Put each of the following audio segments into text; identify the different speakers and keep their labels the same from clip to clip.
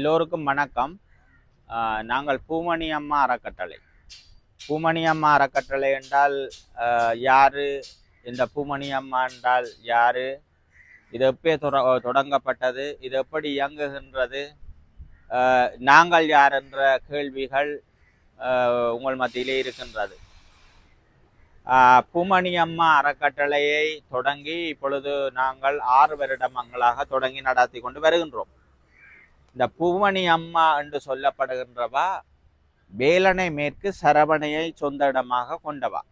Speaker 1: எல்லோருக்கும் வணக்கம். நாங்கள் பூமணி அம்மா அறக்கட்டளை. பூமணி அம்மா அறக்கட்டளை என்றால் யாரு? இந்த பூமணி அம்மா என்றால் யாரு? இது எப்போ தொடங்கப்பட்டது? இது எப்படி இயங்குகின்றது? நாங்கள் யார் என்ற கேள்விகள் உங்கள் மத்தியிலே இருக்கின்றது. பூமணி அம்மா அறக்கட்டளையை தொடங்கி இப்பொழுது நாங்கள் 6 வருடங்களாக தொடங்கி நடத்தி கொண்டு வருகின்றோம். இந்த பூமணி அம்மா என்று சொல்லப்படுகின்றவா வேலனை மேற்கு சரவணையை சொந்த இடமாக கொண்டவா.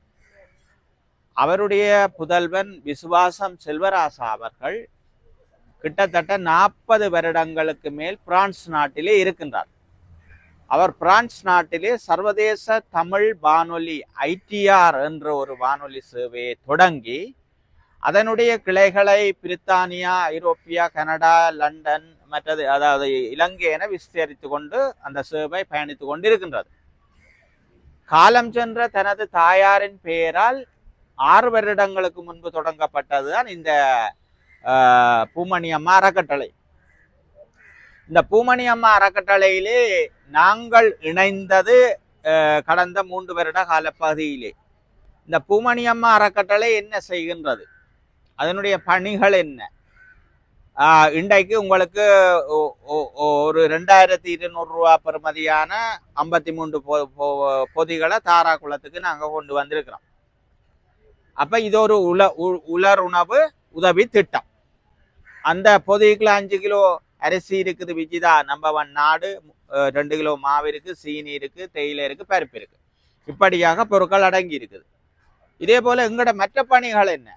Speaker 1: அவருடைய புதல்வன் விசுவாசம் செல்வராசா அவர்கள் கிட்டத்தட்ட 40 வருடங்களுக்கு மேல் பிரான்ஸ் நாட்டிலே இருக்கின்றார். அவர் பிரான்ஸ் நாட்டிலே சர்வதேச தமிழ் வானொலி ITR என்ற ஒரு வானொலி சேவையை தொடங்கி அதனுடைய கிளைகளை பிரித்தானியா, ஐரோப்பியா, கனடா, லண்டன் மற்றது அதாவது இலங்கை என விஸ்தரித்து கொண்டு அந்த சேவை பயணித்து கொண்டிருக்கின்றது. காலம் சென்ற தனது தாயாரின் பெயரால் 6 வருடங்களுக்கு முன்பு தொடங்கப்பட்டதுதான் இந்த பூமணி அம்மா அறக்கட்டளை. இந்த பூமணி அம்மா அறக்கட்டளையிலே நாங்கள் இணைந்தது கடந்த 3 வருட காலப்பகுதியிலே. இந்த பூமணி அம்மா அறக்கட்டளை என்ன செய்கின்றது? அதனுடைய பணிகள் என்ன? இன்றைக்கு உங்களுக்கு ஒரு 2200 ரூபா பெறுமதியான 53 பொதிகளை தாரா குளத்துக்கு நாங்கள் கொண்டு வந்திருக்கிறோம். அப்ப இது ஒரு உலர் உணவு உதவி திட்டம். அந்த பொதிக்குள்ள 5 கிலோ அரிசி இருக்குது, விஜிதா நம்பர் 1 நாடு, 2 கிலோ மாவு இருக்கு, சீனி இருக்கு, தேயிலை இருக்கு, பருப்பு இருக்கு. இப்படியாக பொருட்கள் அடங்கி இருக்குது. இதே போல எங்களோட மற்ற பணிகள் என்ன?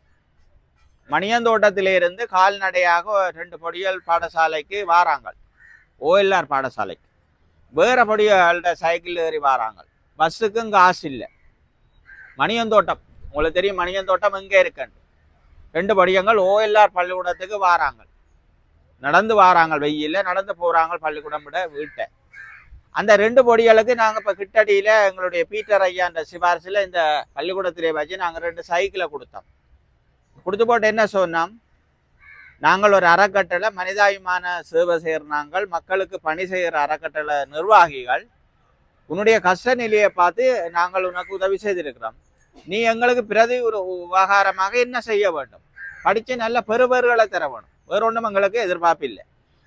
Speaker 1: மணியந்தோட்டத்திலிருந்து கால்நடையாக 2 பொடியல் பாடசாலைக்கு வாராங்க, OLR பாடசாலைக்கு. வேற பொடியல்கிட்ட சைக்கிள் ஏறி வாராங்க. பஸ்ஸுக்கும் காசு இல்லை. மணியந்தோட்டம் உங்களுக்கு தெரியும், மணியந்தோட்டம் எங்கே இருக்குன்னு. 2 பொடியங்கள் OLR பள்ளிக்கூடத்துக்கு வாராங்க, நடந்து வாராங்க, வெயில நடந்து போறாங்க பள்ளிக்கூடம் விட வீட்டை. அந்த 2 பொடிகளுக்கு நாங்கள் இப்போ கிட்டடியில் எங்களுடைய பீட்டர் ஐயா என்ற சிபாரிசில் இந்த பள்ளிக்கூடத்திலே வச்சு நாங்கள் 2 சைக்கிளை கொடுத்தோம். கொடுத்து போட்டு என்ன சொன்னோம், நாங்கள் ஒரு அறக்கட்டளை மனிதாபிமான சேவை செய்கிற நாங்கள் மக்களுக்கு பணி செய்கிற அறக்கட்டளை நிர்வாகிகள், உன்னுடைய கஷ்ட நிலையை பார்த்து நாங்கள் உனக்கு உதவி செய்திருக்கிறோம். நீ எங்களுக்கு பிரதி ஒரு உபகாரமாக என்ன செய்ய வேண்டும்? படித்து நல்ல பெறுபேறுகளை தர வேணும். வேறு ஒன்றும் எங்களுக்கு எதிர்பார்ப்பு இல்லை.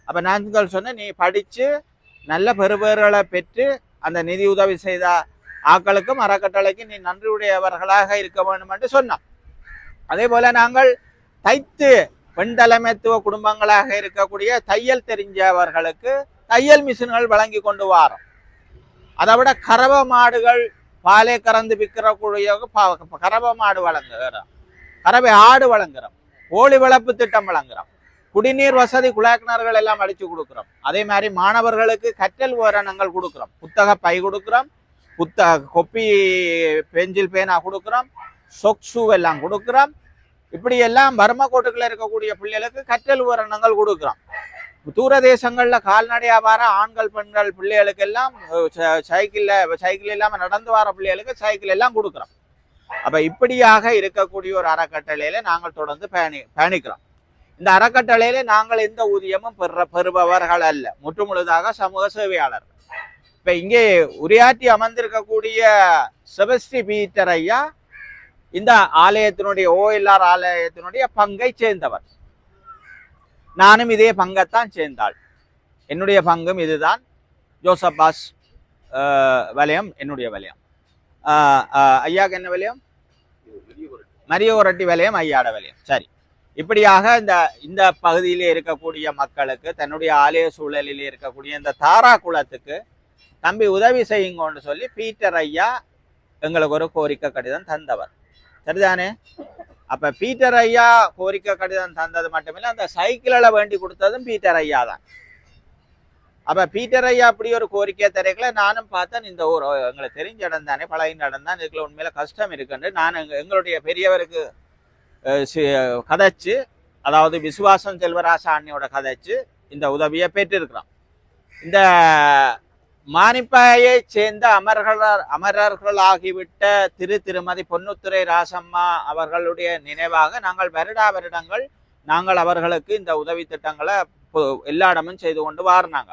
Speaker 1: அப்போ நாங்கள் சொன்ன, நீ படித்து நல்ல பெறுபேறுகளை பெற்று அந்த நிதி உதவி செய்த ஆக்களுக்கும் அறக்கட்டளைக்கு நீ நன்றியுடையவர்களாக இருக்க வேண்டும் என்று சொன்னோம். அதே போல நாங்கள் தைத்து பெண் தலைமைத்துவ குடும்பங்களாக இருக்கக்கூடிய தையல் தெரிஞ்சவர்களுக்கு தையல் மிஷின்கள் வழங்கி கொண்டு வாரோம். அதை விட கறவை மாடுகள் பாலை கறந்து விற்கிறக்கூடிய கறவை மாடு வழங்குகிறோம், கறவை ஆடு வழங்குகிறோம், கோழி வளர்ப்பு திட்டம் வழங்குகிறோம், குடிநீர் வசதி குழாய் கிணறுகள் எல்லாம் அடிச்சு கொடுக்குறோம். அதே மாதிரி மாணவர்களுக்கு கற்றல் உபகரணங்கள் கொடுக்குறோம், புத்தக பை கொடுக்குறோம், கொப்பி பெஞ்சில் பேனா கொடுக்குறோம், சொக்ஸு எல்லாம் கொடுக்குறோம். இப்படி எல்லாம் வறுமக்கோட்டுகளில் இருக்கக்கூடிய பிள்ளைகளுக்கு கற்றல் உபகரணங்கள் கொடுக்குறோம். தூர தேசங்களில் கால்நடையாக வர ஆண்கள் பெண்கள் பிள்ளைகளுக்கு எல்லாம் சைக்கிள் இல்லாமல் நடந்து வர பிள்ளைகளுக்கு சைக்கிள் எல்லாம் கொடுக்குறோம். அப்போ இப்படியாக இருக்கக்கூடிய ஒரு அறக்கட்டளையில நாங்கள் தொடர்ந்து பயணிக்கிறோம். இந்த அறக்கட்டளையில நாங்கள் எந்த ஊதியமும் பெறுபவர்கள் அல்ல, முற்றுமுழுதாக சமூக சேவையாளர்கள். இப்போ இங்கே உரையாற்றி அமர்ந்திருக்கக்கூடிய செபஸ்டி பீட்டர் ஐயா இந்த ஆலயத்தினுடைய OLR ஆலயத்தினுடைய பங்கை சேர்ந்தவர். நானும் இதே பங்கைத்தான் சேர்ந்தாள். என்னுடைய பங்கும் இதுதான். ஜோசப் பாஸ் வலயம் என்னுடைய வலயம். ஐயாவுக்கு என்ன வலயம்? மரியோரட்டி வலயம், ஐயாட வலயம். சரி, இப்படியாக இந்த பகுதியிலே இருக்கக்கூடிய மக்களுக்கு, தன்னுடைய ஆலய சூழலிலே இருக்கக்கூடிய இந்த தாரா குளத்துக்கு தம்பி உதவி செய்யுங்கன்னு சொல்லி பீட்டர் ஐயா எங்களுக்கு ஒரு கோரிக்கை கடிதம் தந்தவர். சரிதானே? அப்ப பீட்டர் ஐயா கோரிக்கை கடிதம் தந்தது மட்டுமில்லை, அந்த சைக்கிளை வேண்டி கொடுத்ததும் பீட்டர் ஐயா தான். அப்ப பீட்டர் ஐயா அப்படி ஒரு கோரிக்கை தரைக்கல நானும் பார்த்தேன். இந்த ஊர் எங்களுக்கு தெரிஞ்ச இடம் தானே, பழைய இடம் தான், இதுக்குள்ள உண்மையில கஷ்டம் இருக்குன்னு நான் எங்களுடைய பெரியவருக்கு கதைச்சு, அதாவது விசுவாசம் செல்வராசா அண்ணியோட கதைச்சு இந்த உதவியை பெற்றிருக்கிறோம். இந்த மானிப்பாயை சேர்ந்த அமரர்களாகிவிட்ட திருமதி பொன்னுத்துறை ராசம்மா அவர்களுடைய நினைவாக நாங்கள் வருடங்கள் நாங்கள் அவர்களுக்கு இந்த உதவி திட்டங்களை எல்லா இடமும் செய்து கொண்டு வாரினாங்க.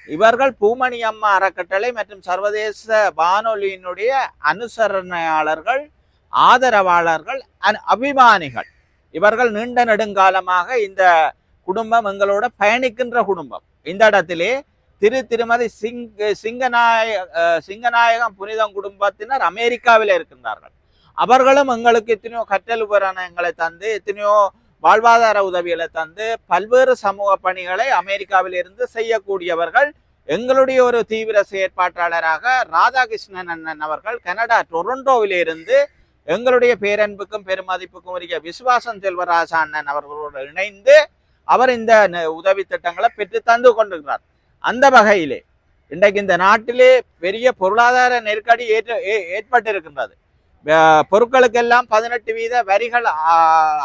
Speaker 1: இவர்கள் பூமணி அம்மா அறக்கட்டளை மற்றும் சர்வதேச வானொலியினுடைய அனுசரணையாளர்கள், ஆதரவாளர்கள், அபிமானிகள். இவர்கள் நீண்ட நெடுங்காலமாக இந்த குடும்பம் எங்களோட பயணிக்கின்ற குடும்பம். இந்த இடத்திலே திருமதி சிங்கநாயகம் புனிதம் குடும்பத்தினர் அமெரிக்காவில் இருக்கின்றார்கள். அவர்களும் எங்களுக்கு எத்தனையோ கற்றல் உபகரணங்களை தந்து, எத்தனையோ வாழ்வாதார உதவிகளை தந்து, பல்வேறு சமூக பணிகளை அமெரிக்காவில் இருந்து செய்யக்கூடியவர்கள். எங்களுடைய ஒரு தீவிர செயற்பாட்டாளராக ராதாகிருஷ்ணன் அண்ணன் அவர்கள் கனடா டொரண்டோவில் இருந்து எங்களுடைய பேரன்புக்கும் பெருமதிப்புக்கும் உரிய விசுவாசம் செல்வராஜா அண்ணன் அவர்களோடு இணைந்து அவர் இந்த உதவி திட்டங்களை பெற்று தந்து கொண்டிருக்கிறார். அந்த வகையிலே இன்றைக்கு இந்த நாட்டிலே பெரிய பொருளாதார நெருக்கடி ஏற்பட்டிருக்கின்றது. பொருட்களுக்கெல்லாம் 18% வரிகள்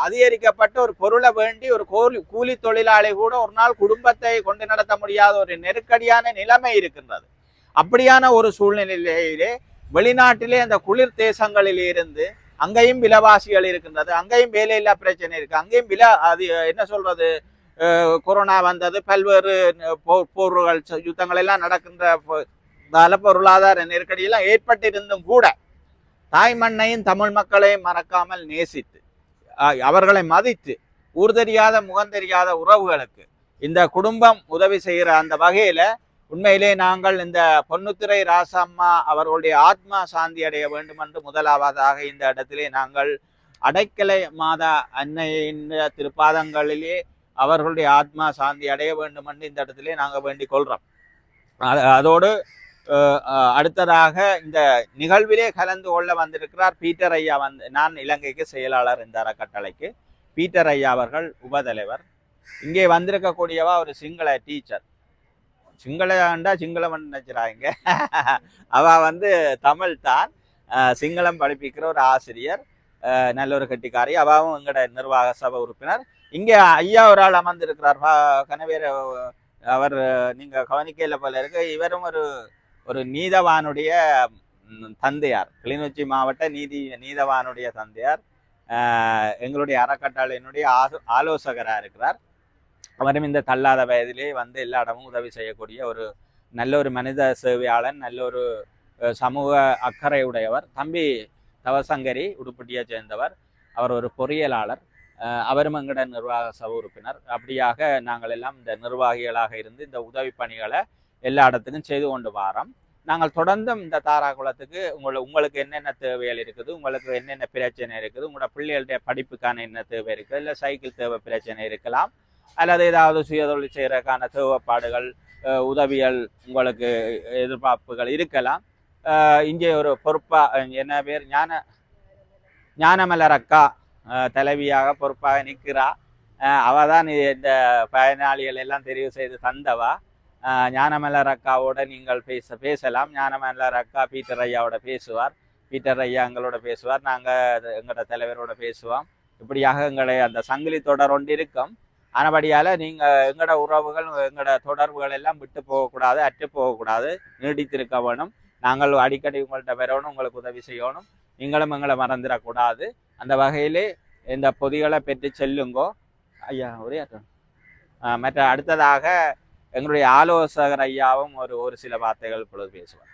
Speaker 1: அதிகரிக்கப்பட்டு ஒரு பொருளை வேண்டி ஒரு கூலி தொழிலாளி கூட ஒரு நாள் குடும்பத்தை கொண்டு நடத்த முடியாத ஒரு நெருக்கடியான நிலைமை இருக்கின்றது. அப்படியான ஒரு சூழ்நிலையிலே வெளிநாட்டிலே அந்த குளிர் தேசங்களில் இருந்து அங்கேயும் விலைவாசிகள் இருக்கின்றது, அங்கேயும் வேலையில்லா பிரச்சனை இருக்கு, அங்கேயும் என்ன சொல்றது, கொரோனா வந்தது, பல்வேறு போர்கள் யுத்தங்கள் எல்லாம் நடக்கின்ற பொருளாதார நெருக்கடியெல்லாம் ஏற்பட்டிருந்தும் கூட தாய் மண்ணையும் தமிழ் மக்களையும் மறக்காமல் நேசித்து அவர்களை மதித்து ஊர் தெரியாத முகம் தெரியாத உறவுகளுக்கு இந்த குடும்பம் உதவி செய்கிற அந்த வகையில உண்மையிலே நாங்கள் இந்த பொன்னுத்துறை ராசம்மா அவர்களுடைய ஆத்மா சாந்தி அடைய வேண்டும் என்று முதலாவதாக இந்த இடத்திலே நாங்கள் அடைக்கலை மாதா அன்னையின் திருப்பாதங்களிலே அவர்களுடைய ஆத்மா சாந்தி அடைய வேண்டும் என்று இந்த இடத்திலே நாங்கள் வேண்டிக் கொள்றோம். அதோடு அடுத்ததாக இந்த நிகழ்விலே கலந்து கொள்ள வந்திருக்கிறார் பீட்டர் ஐயா. நான் இலங்கைக்கு செயலாளர் இந்த அறக்கட்டளைக்கு. பீட்டர் ஐயா அவர்கள் உபதலைவர். இங்கே வந்திருக்கக்கூடியவா ஒரு சிங்கள டீச்சர். சிங்களண்டா சிங்களம் நினைச்சிடாங்க, அவ தமிழ் தான், சிங்களம் படிப்பிக்கிற ஒரு ஆசிரியர், நல்ல ஒரு கட்டிக்காரி. அவாவும் எங்கட நிர்வாக சபை உறுப்பினர். இங்கே ஐயா ஒரு ஆள் அமர்ந்திருக்கிறார், கனவேர். அவர் நீங்க கவனிக்கையில் போல இருக்கு. இவரும் ஒரு நீதவானுடைய தந்தையார், கிளிநொச்சி மாவட்ட நீதவானுடைய தந்தையார், எங்களுடைய அறக்கட்டளையினுடைய ஆலோசகராக இருக்கிறார். அவரும் இந்த தள்ளாத வயதிலே எல்லா இடமும் உதவி செய்யக்கூடிய ஒரு நல்ல ஒரு மனித சேவையாளன், நல்ல ஒரு சமூக அக்கறை உடையவர். தம்பி தவசங்கரி உடுப்பட்டியை சேர்ந்தவர். அவர் ஒரு பொறியியலாளர். அவரும் எங்கட நிர்வாக சபை உறுப்பினர். அப்படியாக நாங்கள் எல்லாம் இந்த நிர்வாகிகளாக இருந்து இந்த உதவி பணிகளை எல்லா இடத்துக்கும் செய்து கொண்டு வாரோம். நாங்கள் தொடர்ந்து இந்த தாராகுளத்துக்கு உங்களுக்கு என்னென்ன தேவைகள் இருக்குது, உங்களுக்கு என்னென்ன பிரச்சனை இருக்குது, உங்களோட பிள்ளைகளுடைய படிப்புக்கான என்ன தேவை இருக்குது, இல்லை சைக்கிள் தேவை பிரச்சனை இருக்கலாம், அல்லது ஏதாவது சுயதொழில் செய்கிறதுக்கான தேவைப்பாடுகள், உதவிகள், உங்களுக்கு எதிர்பார்ப்புகள் இருக்கலாம். இங்கே ஒரு பொறுப்பா என்ன பேர் ஞானமலர் அக்கா தலைவியாக பொறுப்பாக நிற்கிறா. அவ தான் இந்த பயனாளிகள் எல்லாம் தெரிவு செய்து தந்தவா. ஞானமலர் அக்காவோட நீங்கள் பேசலாம். ஞானமலர் அக்கா பீட்டர் ஐயாவோட பேசுவார், பீட்டர் ஐயா எங்களோட பேசுவார், நாங்கள் எங்களோட தலைவரோட பேசுவோம். இப்படியாக எங்களை அந்த சங்கிலி தொடர் ஒன்று இருக்கும். ஆனபடியால் நீங்கள் எங்களோட உறவுகள், எங்களோட தொடர்புகள் எல்லாம் விட்டு போகக்கூடாது, அற்று போகக்கூடாது, நீடித்திருக்க வேணும். நாங்கள் அடிக்கடி உங்கள்கிட்ட வரணும், உங்களுக்கு உதவி செய்யணும், நீங்களும் எங்களை மறந்துடக்கூடாது. அந்த வகையிலே இந்த பொதிகளை பெற்று செல்லுங்கோ ஐயா. ஒரே மற்ற அடுத்ததாக எங்களுடைய ஆலோசகர் ஐயாவும் ஒரு சில வார்த்தைகள் இப்பொழுது பேசுவார்.